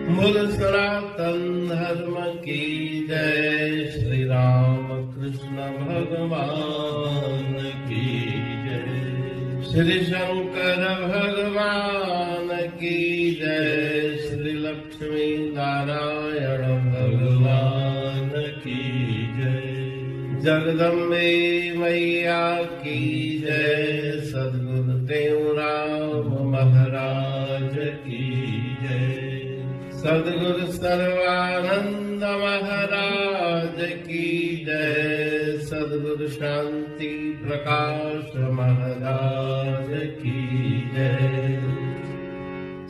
मूल सनातन धर्म की जय। श्री राम कृष्ण भगवान की जय। श्री शंकर भगवान की जय। श्री लक्ष्मी नारायण भगवान की जय। जगदम्बे मैया की जय। सद्गुरुदेव राम महाराज की जय। सद्गुरु सर्वानंद महाराज की जय। सद्गुरु शांति प्रकाश महाराज की जय।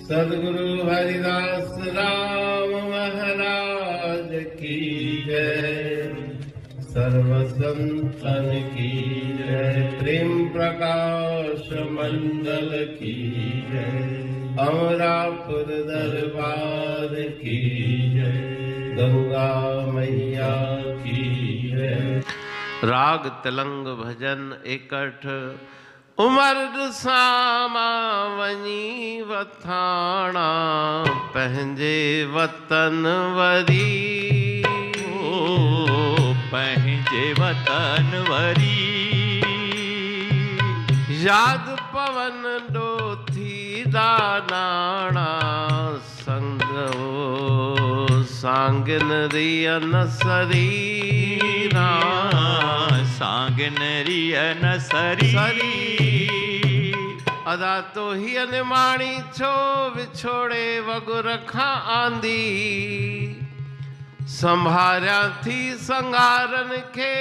सद्गुरु हरिदास राम महाराज की जय। सर्व संतन की जय। प्रेम प्रकाश मंडल की जय। अमरापुर दरबार की जय। गंगा मैया की जय। राग तिलंग भजन एकठ। उमर सामा वनी वथाणा पंहिंजे वतन वरी। पंहिंजे वतन वरी। याद पवन डोथी दानाणा संग सांगन रियन सरीरा। सांगन रियन सरी। अदा तो ही अनमाणी छो विछोड़े वगुर खां आंदी। संभारिया थी संगारन खे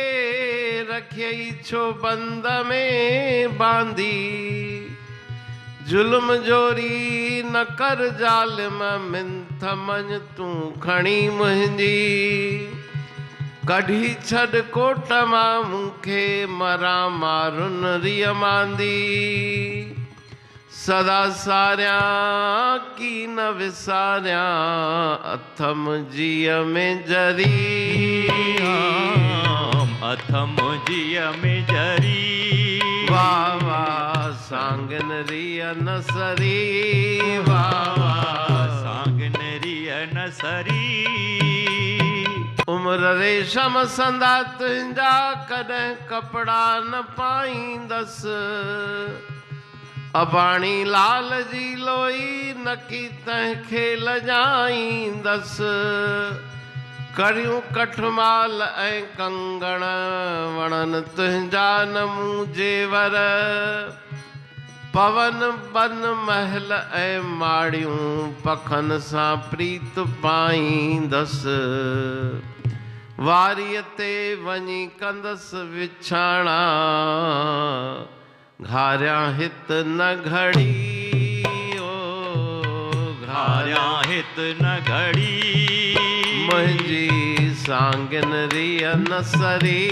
रखियई छो बंद में बांदी। जुल्म जोरी न कर जालिम मिंथ मञ तूं खणी मुंहिंजी। कढी छॾ कोट मां मूंखे मरा मारुन रिय मांदी। सदा सारिया की न विसारिया अथम जीअ में जरी। अथम जीअ में जरी। वाह वाह सांगन रिय न सरी। वाह सांगन रिय न सरी। उम्र रेशम संदा तुंहिंजा कॾहिं कपड़ा न पाईंदसि। अबाणी लाल जी लोई नकी तंहिंखे लॼाईंदसि। करियूं कठमाल ऐं कंगण वणन तुंहिंजा न मूं जेवर। पवन बन महल ऐं माड़ियूं पखन सां प्रीत पाईंदसि। वारीअ ते वञी कंदसि विछाणा घारिया हित न घड़ी। ओ घारिया हित न घड़ी। मुंहिंजी सांगन रिय न सरी।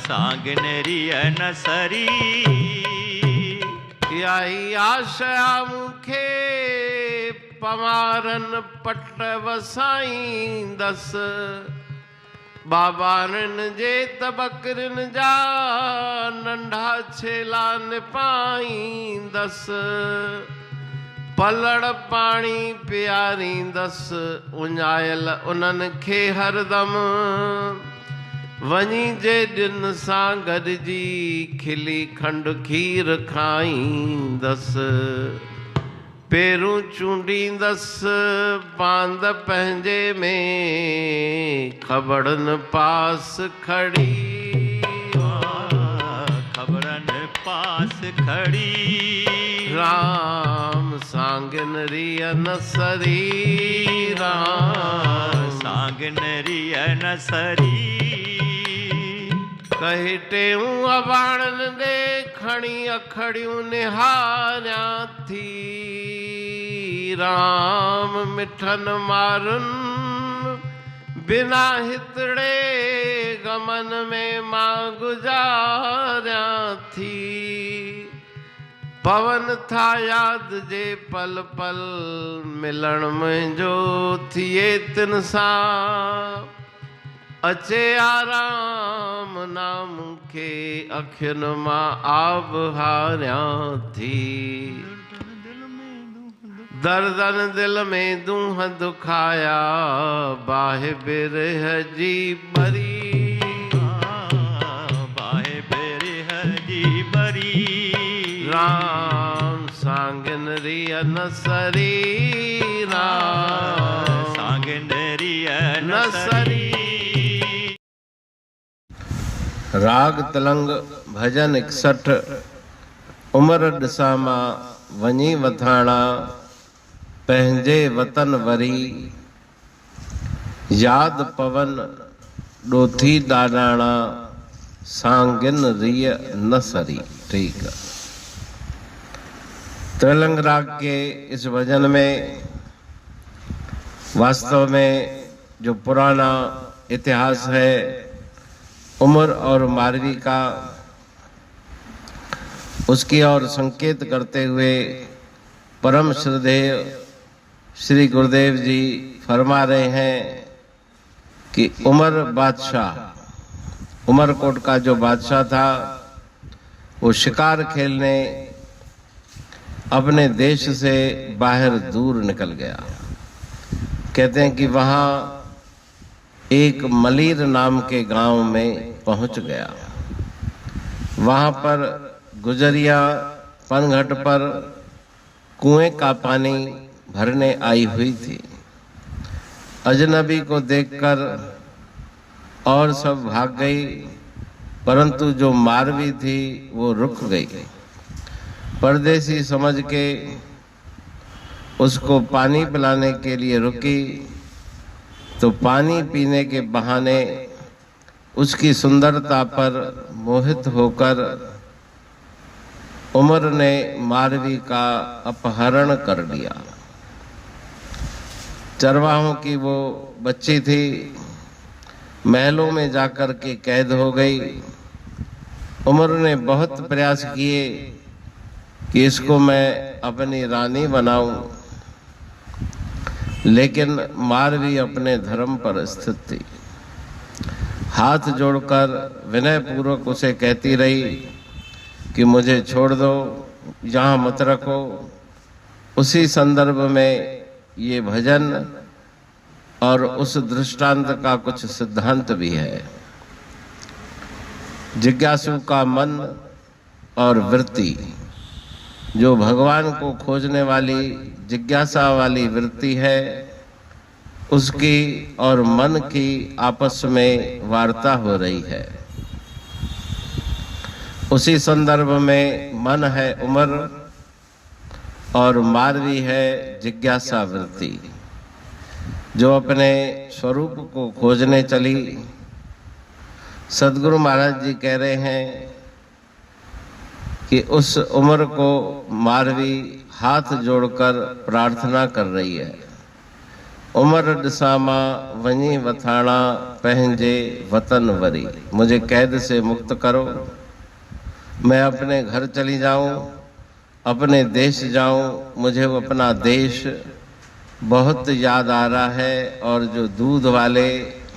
सांगन रिय न सरी। याई आशया मूंखे पवारन पट वसाईंदसि। बाबारन जे तबकरन जा नंढा छेला निपाईंदसि। पलड़ पाणी पियारींदसि उञायल उन्हनि खे हरदम। वञी जे ॾिन सां गॾिजी खिली खंड खीर खाईंदसि। पेरूं चूंडींदसि बांद पंहिंजे में खबड़न पास खड़ी। खबरन पास खड़ी। राम सांगन रिय न सरी। राम सांगन रिय न सरी। कही टेऊं अबाणन ॾे खणी अखड़ियूं निहारिया थी। राम मिठन मारुन बिना हितड़े गमन में मां गुजारिया थी। पवन था याद जे पल पल मिलण मुंहिंजो थिए तिन सां। अचे आराम ना मूंखे अखियुनि मां आब हारियां थी। दर्दन दिल में दूह दुखाया बाहे बिरह जी बरी बाहे बिरह जी बरी राम सांगन रिय नसरी राम सांगन रिय नसरी। राग तलंग भजन 61। उमर ॾिसां वञी वथाणा पंहिंजे वतन वरी याद पवन ॾोथी ॾाॾाणा सांगिन रिय न सरी। ठीक है। त्रिलंग राग के इस भजन में वास्तव में जो पुराना इतिहास है उमर और मारवी का, उसकी ओर संकेत करते हुए परम श्रद्धेय श्री गुरुदेव जी फरमा रहे हैं कि उमर बादशाह, उमरकोट का जो बादशाह था, वो शिकार खेलने अपने देश से बाहर दूर निकल गया। कहते हैं कि वहाँ एक मलीर नाम के गांव में पहुंच गया। वहाँ पर गुजरिया पनघट पर कुएं का पानी भरने आई हुई थी। अजनबी को देखकर और सब भाग गई, परंतु जो मारवी थी वो रुक गई। परदेसी समझ के उसको पानी पिलाने के लिए रुकी, तो पानी पीने के बहाने उसकी सुंदरता पर मोहित होकर उमर ने मारवी का अपहरण कर लिया। चरवाहों की वो बच्ची थी, महलों में जाकर के कैद हो गई। उमर ने बहुत प्रयास किए कि इसको मैं अपनी रानी बनाऊं, लेकिन मारवी अपने धर्म पर स्थित थी। हाथ जोड़कर विनय पूर्वक उसे कहती रही कि मुझे छोड़ दो, यहाँ मत रखो। उसी संदर्भ में ये भजन और उस दृष्टांत का कुछ सिद्धांत भी है। जिज्ञासु का मन और वृत्ति, जो भगवान को खोजने वाली जिज्ञासा वाली वृत्ति है, उसकी और मन की आपस में वार्ता हो रही है। उसी संदर्भ में मन है उमर और मारवी है जिज्ञासा वृत्ति, जो अपने स्वरूप को खोजने चली। सदगुरु महाराज जी कह रहे हैं कि उस उमर को मारवी हाथ जोड़कर प्रार्थना कर रही है। उमर ॾिसां वञी वथाणा पंहिंजे वतन वरी, मुझे कैद से मुक्त करो, मैं अपने घर चली जाऊं, अपने देश जाऊं। मुझे वो अपना देश बहुत याद आ रहा है, और जो दूध वाले,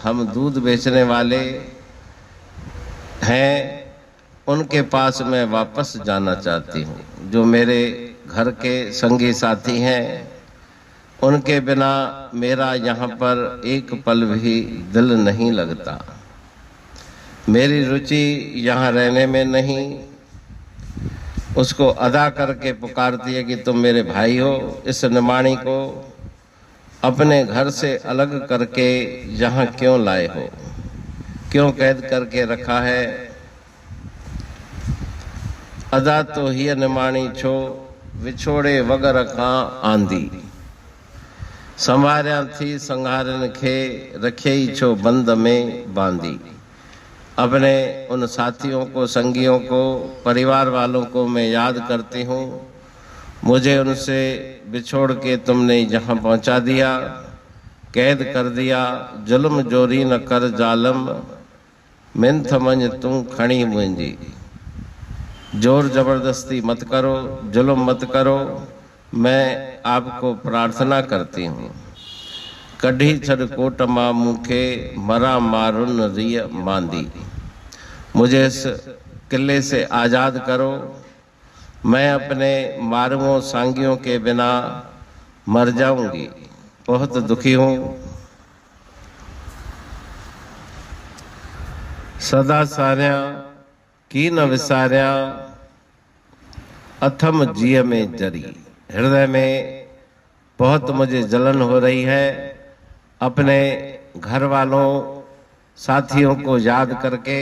हम दूध बेचने वाले हैं, उनके पास मैं वापस जाना चाहती हूँ। जो मेरे घर के संगी साथी हैं, उनके बिना मेरा यहाँ पर एक पल भी दिल नहीं लगता। मेरी रुचि यहाँ रहने में नहीं। उसको अदा करके पुकारती है कि तुम मेरे भाई हो। इस निमाणी को अपने घर से अलग करके यहाँ क्यों लाए हो, क्यों कैद करके रखा है। अदा तो ही निमाणी छो, विछोड़े वगर खां आंधी, संभारिया थी संघारन खे, रखे ही छो बंद में बांधी। अपने उन साथियों को, संगियों को, परिवार वालों को मैं याद करती हूँ। मुझे उनसे बिछोड़ के तुमने यहाँ पहुँचा दिया, कैद कर दिया। जुल्म जोरी न कर जालम, मिंथ मंझ तू खणी मुंहिंजी। जोर जबरदस्ती मत करो, जुल्म मत करो, मैं आपको प्रार्थना करती हूँ। कढ़ी छड़ कोट मां मूंखे, मरा मारुन रिय मांदी। मुझे इस किले से आज़ाद करो। मैं अपने मारुओं सांगियों के बिना मर जाऊंगी, बहुत दुखी हूं। सदा सारिया की न विसारिया, अथम जिय में जरी। हृदय में बहुत मुझे जलन हो रही है। अपने घर वालों साथियों को याद करके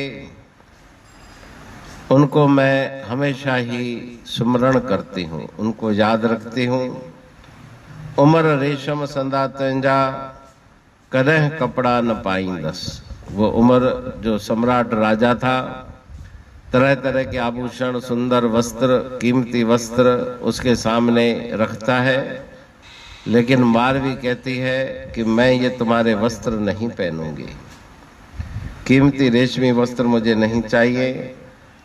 उनको मैं हमेशा ही स्मरण करती हूँ, उनको याद रखती हूँ। उम्र रेशम संदा तंजा, कदह कपड़ा न पाईंदस। वो उम्र जो सम्राट राजा था, तरह तरह के आभूषण, सुंदर वस्त्र, कीमती वस्त्र उसके सामने रखता है, लेकिन मारवी कहती है कि मैं ये तुम्हारे वस्त्र नहीं पहनूंगी, कीमती रेशमी वस्त्र मुझे नहीं चाहिए।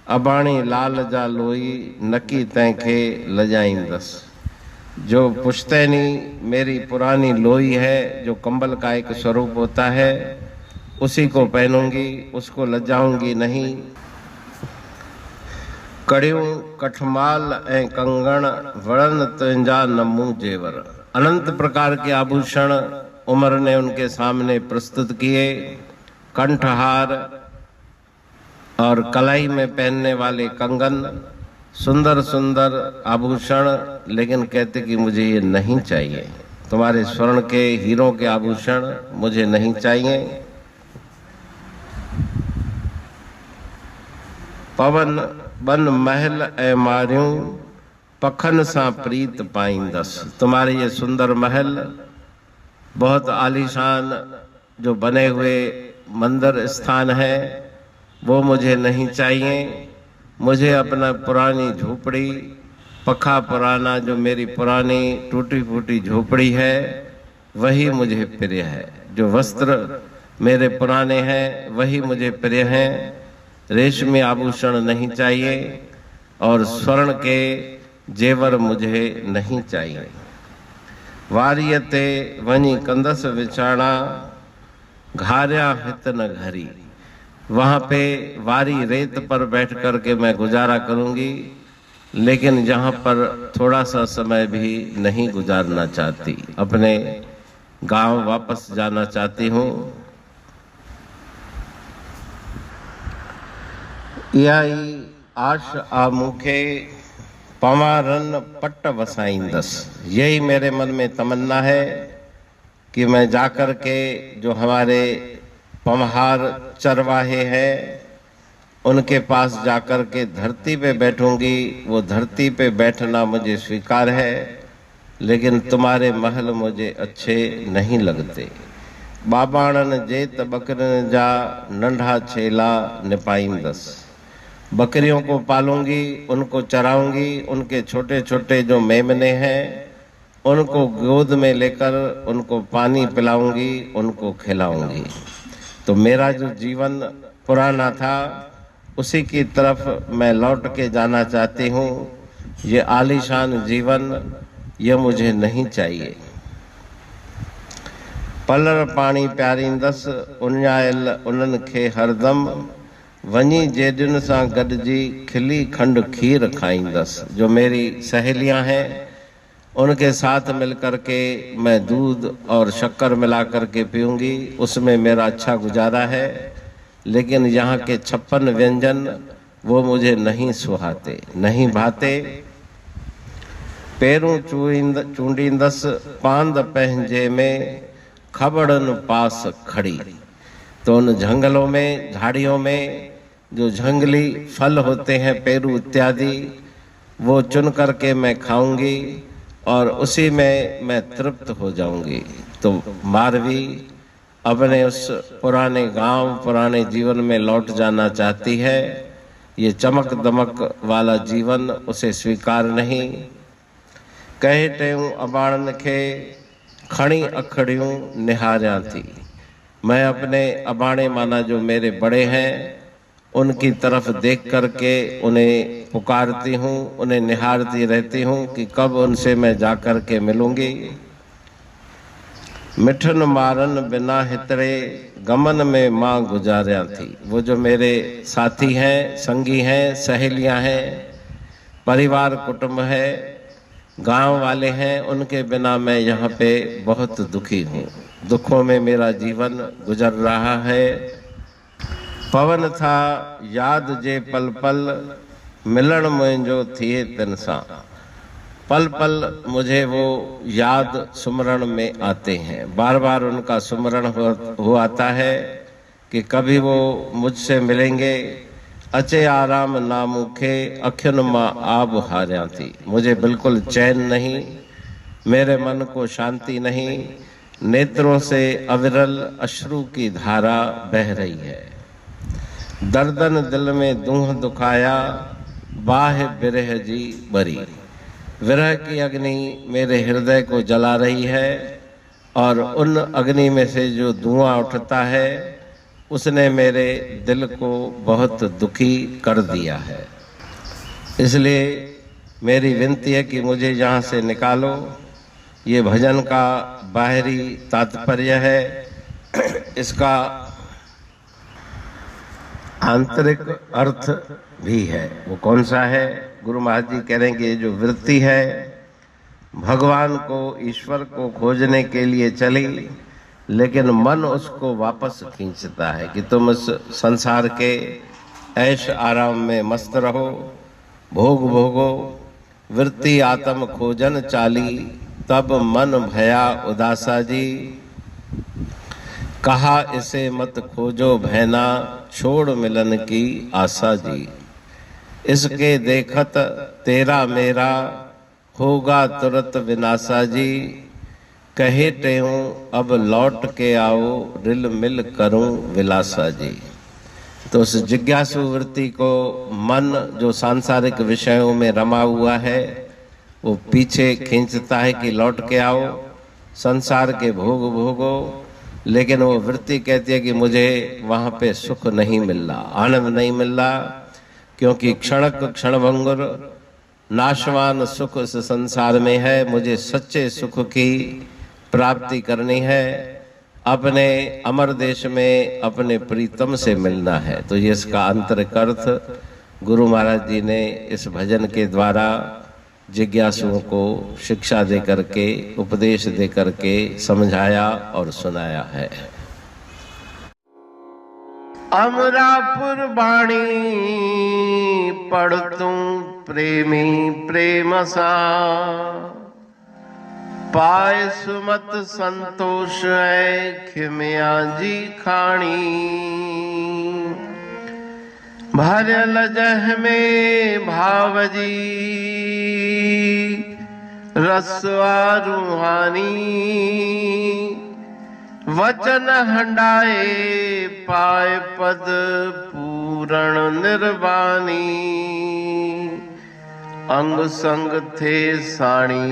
अबाणी लाल जा लोई, नकी तैंखे लजाइंदस। जो पुश्तैनी मेरी पुरानी लोई है, जो कंबल का एक स्वरूप होता है, उसी को पहनूंगी, उसको लजाऊंगी नहीं। कड़ियों कठमाल ए कंगण, वड़न तुंजा नमू जेवर। अनंत प्रकार के आभूषण उमर ने उनके सामने प्रस्तुत किए। कंठहार और कलाई में पहनने वाले कंगन, सुंदर सुंदर आभूषण, लेकिन कहते कि मुझे ये नहीं चाहिए, तुम्हारे स्वर्ण के हीरों के आभूषण मुझे नहीं चाहिए। पवन बन महल ए मार्यूं, पखन सा प्रीत पाईंदस। तुम्हारे ये सुंदर महल, बहुत आलीशान जो बने हुए मंदिर स्थान है, वो मुझे नहीं चाहिए। मुझे अपना पुरानी झोपड़ी, पखा पुराना जो मेरी पुरानी टूटी फूटी झोपड़ी है, वही मुझे प्रिय है। जो वस्त्र मेरे पुराने हैं वही मुझे प्रिय हैं। रेशमी आभूषण नहीं चाहिए और स्वर्ण के जेवर मुझे नहीं चाहिए। वारियते वनी कंदस विचाणा, घार्या हित न घरी। वहाँ पे वारी रेत पर बैठ कर के मैं गुजारा करूंगी, लेकिन यहाँ पर थोड़ा सा समय भी नहीं गुजारना चाहती, अपने गांव वापस जाना चाहती हूँ। यही आश आमुखे पमारन पट्ट वसाइंदस। यही मेरे मन में तमन्ना है कि मैं जाकर के जो हमारे पमहार चरवाहे हैं उनके पास जाकर के धरती पे बैठूंगी। वो धरती पे बैठना मुझे स्वीकार है, लेकिन तुम्हारे महल मुझे अच्छे नहीं लगते। बाबाणन जेत बकरन जा, नंढा छेला निपाइंदस। बकरियों को पालूंगी, उनको चराऊंगी, उनके छोटे छोटे जो मेमने हैं उनको गोद में लेकर उनको पानी पिलाऊंगी, उनको खिलाऊंगी। तो मेरा जो जीवन पुराना था उसी की तरफ मैं लौट के जाना चाहती हूँ। ये आलीशान जीवन ये मुझे नहीं चाहिए। पलर पानी प्यारींदस, उन्यायल उन्हनि खे हरदम। वनी जेडिन सां गॾिजी खिली खंड खीर खाईंदस। जो मेरी सहेलियां हैं उनके साथ मिलकर के मैं दूध और शक्कर मिला करके पीऊंगी, उसमें मेरा अच्छा गुजारा है। लेकिन यहाँ के 56 व्यंजन वो मुझे नहीं सुहाते, नहीं भाते। पैरों चूंडींदस, पांद पहंजे में खबड़न पास खड़ी। तो उन जंगलों में, झाड़ियों में जो जंगली फल होते हैं, पेरू इत्यादि, वो चुन करके मैं खाऊंगी और उसी में मैं तृप्त हो जाऊंगी। तो मारवी अपने उस पुराने गांव, पुराने जीवन में लौट जाना चाहती है। ये चमक दमक वाला जीवन उसे स्वीकार नहीं। कहे टेऊं अबाणन खे, खणी अखड़ियों निहारिया थी। मैं अपने अबाणे माना जो मेरे बड़े हैं उनकी तरफ देख करके उन्हें पुकारती हूँ, उन्हें निहारती रहती हूँ कि कब उनसे मैं जाकर के मिलूंगी। मिठन मारन बिना हितरे, गमन में माँ गुजारिया थी। वो जो मेरे साथी हैं, संगी हैं, सहेलियां हैं, परिवार कुटुंब है, गांव वाले हैं, उनके बिना मैं यहाँ पे बहुत दुखी हूँ। दुखों में मेरा जीवन गुजर रहा है। पवन था याद जे पल पल, मिलन मुंहिंजो थिए तिन सां। पल पल मुझे वो याद सुमरण में आते हैं, बार बार उनका सुमरण हो आता है कि कभी वो मुझसे मिलेंगे। अचे आराम ना मूखे, अखियुनि मां आब हारियां थी। मुझे बिल्कुल चैन नहीं, मेरे मन को शांति नहीं, नेत्रों से अविरल अश्रु की धारा बह रही है। दर्दन दिल में दूह दुखाया, बाह बिरह जी बरी। विरह की अग्नि मेरे हृदय को जला रही है और उन अग्नि में से जो धुआं उठता है उसने मेरे दिल को बहुत दुखी कर दिया है। इसलिए मेरी विनती है कि मुझे यहाँ से निकालो। ये भजन का बाहरी तात्पर्य है, इसका आंतरिक अर्थ भी है। वो कौन सा है? गुरु महाराज जी कह रहे हैं कि ये जो वृत्ति है भगवान को, ईश्वर को खोजने के लिए चली, लेकिन मन उसको वापस खींचता है कि तुम इस संसार के ऐश आराम में मस्त रहो, भोग भोगो। वृत्ति आत्म खोजन चाली, तब मन भया उदासा जी। कहा इसे मत खोजो भैना, छोड़ मिलन की आशा जी। इसके देखत तेरा मेरा, होगा तुरंत विनाशा जी। कहे टेऊं अब लौट के आओ, रिल मिल करूं विलासा जी। तो उस जिज्ञासु वृत्ति को मन जो सांसारिक विषयों में रमा हुआ है वो पीछे खींचता है कि लौट के आओ, संसार के भोग भोगो। लेकिन वो वृत्ति कहती है कि मुझे वहाँ पे सुख नहीं मिल रहा, आनंद नहीं मिल रहा, क्योंकि क्षणक क्षणभंगुर नाशवान सुख इस संसार में है। मुझे सच्चे सुख की प्राप्ति करनी है, अपने अमर देश में अपने प्रीतम से मिलना है। तो ये इसका आंतरिक अर्थ गुरु महाराज जी ने इस भजन के द्वारा जिज्ञासुओं को शिक्षा दे करके, उपदेश दे करके समझाया और सुनाया है। अमरापुर बाणी पढ़तूं प्रेमी प्रेम सा, पाए सुमत संतोष है खिमिया जी खाणी। भरल जह में भाव जी रसवा रूहानी। वचन हंडाए पाए पद पूरण निर्वाणी। अंग संग थे साणी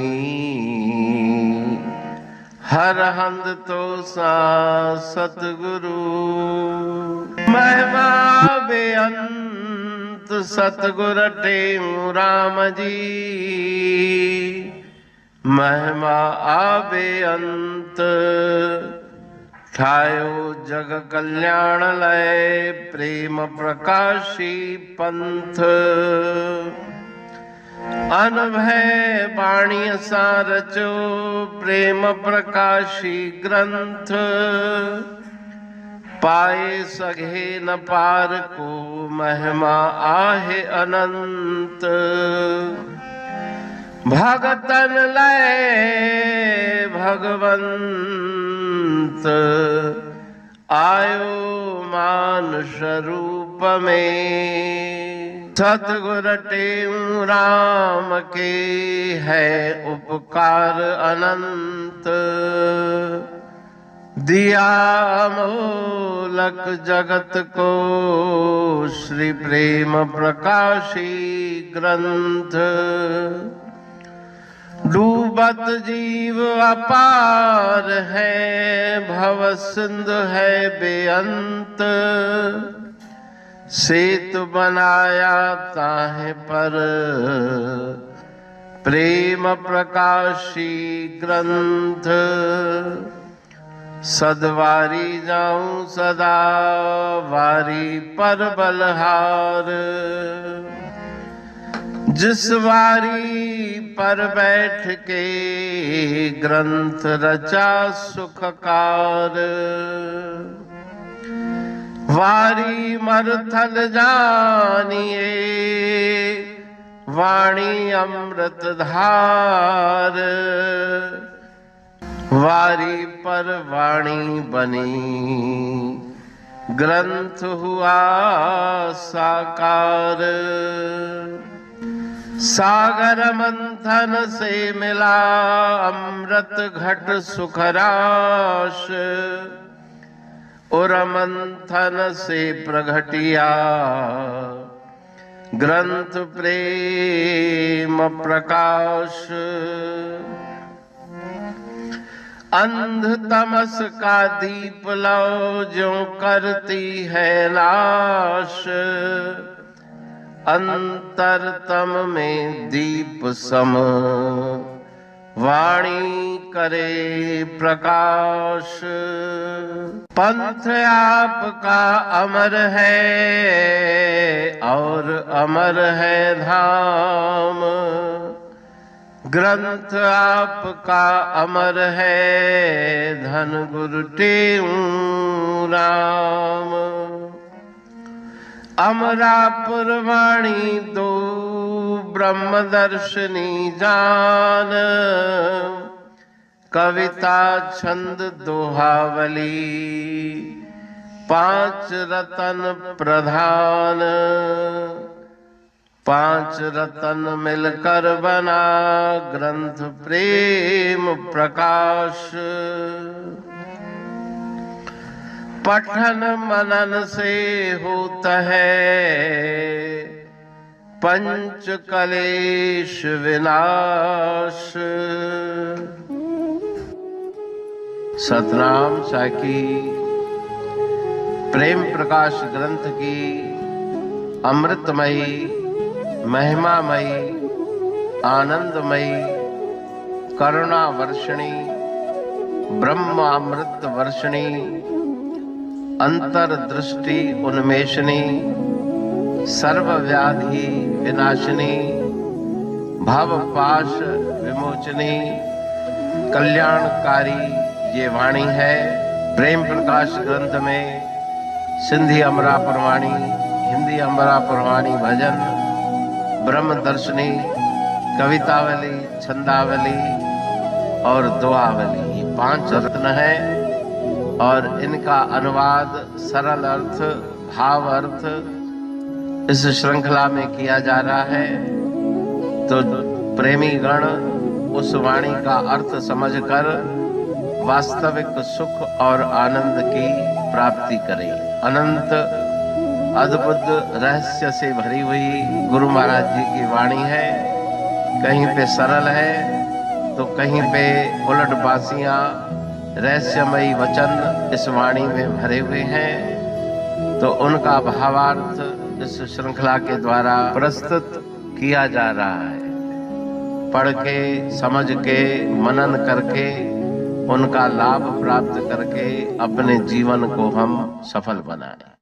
हर हंद तो सा सतगुरु। महिमा बेअंत सतगुर टेऊ राम जी। महिमा आबे अंत ठायो जग कल्याण लय। प्रेम प्रकाशी पंथ अनभय बाणी सा रचो। प्रेम प्रकाशी ग्रंथ पाए सघे न पार को। महिमा आहे अनंत भगतन लय भगवंत। आयो मानुष रूप में। सतगुर टेऊ राम के है उपकार अनंत। दिया मोलक जगत को श्री प्रेम प्रकाशी ग्रंथ। डूबत जीव अपार है भव सिंधु है बेअंत। सेतु बनाया ताहे पर प्रेम प्रकाशी ग्रंथ। सदवारी जाऊं सदा वारी पर बलहार। जिस वारी पर बैठ के ग्रंथ रचा सुखकार, वारी मरथल जानिए वाणी अमृत धार, वारी पर वाणी बनी ग्रंथ हुआ साकार। सागर मंथन से मिला अमृत घट सुखराश, और मंथन से प्रगटिया ग्रंथ प्रेम प्रकाश। अंध तमस का दीप लो जो करती है नाश, अंतरतम में दीप सम वाणी करे प्रकाश। पंथ आपका अमर है और अमर है धाम, ग्रंथ आपका अमर है धन गुरु टेऊ राम। अमरापुर वाणी दो ब्रह्मदर्शनी जान, कविता छंद दोहावली पांच रतन प्रधान। पांच रतन मिलकर बना ग्रंथ प्रेम प्रकाश। पठन मनन से होता है पंच कलेश विनाश। सतनाम साकी प्रेम प्रकाश ग्रंथ की अमृतमयी महिमामयी आनंदमयी करुणा वर्षिणी ब्रह्मामृत वर्षिणी अंतरदृष्टि उन्मेषणी सर्वव्याधि विनाशिनी भवपाश विमोचनी कल्याणकारी ये वाणी है। प्रेम प्रकाश ग्रंथ में सिंधी अमरापुर वाणी, हिंदी अमरापुर वाणी भजन, ब्रह्मदर्शनी, कवितावली, छंदावली और दुआवली, ये पांच रत्न है और इनका अनुवाद सरल अर्थ भाव अर्थ इस श्रृंखला में किया जा रहा है। तो प्रेमी गण उस वाणी का अर्थ समझकर वास्तविक सुख और आनंद की प्राप्ति करें। अनंत अद्भुत रहस्य से भरी हुई गुरु महाराज जी की वाणी है। कहीं पे सरल है तो कहीं पे उलट बासियां रहस्यमयी वचन इस वाणी में भरे हुए हैं। तो उनका भावार्थ इस श्रृंखला के द्वारा प्रस्तुत किया जा रहा है। पढ़ के समझ के मनन करके उनका लाभ प्राप्त करके अपने जीवन को हम सफल बनाएं।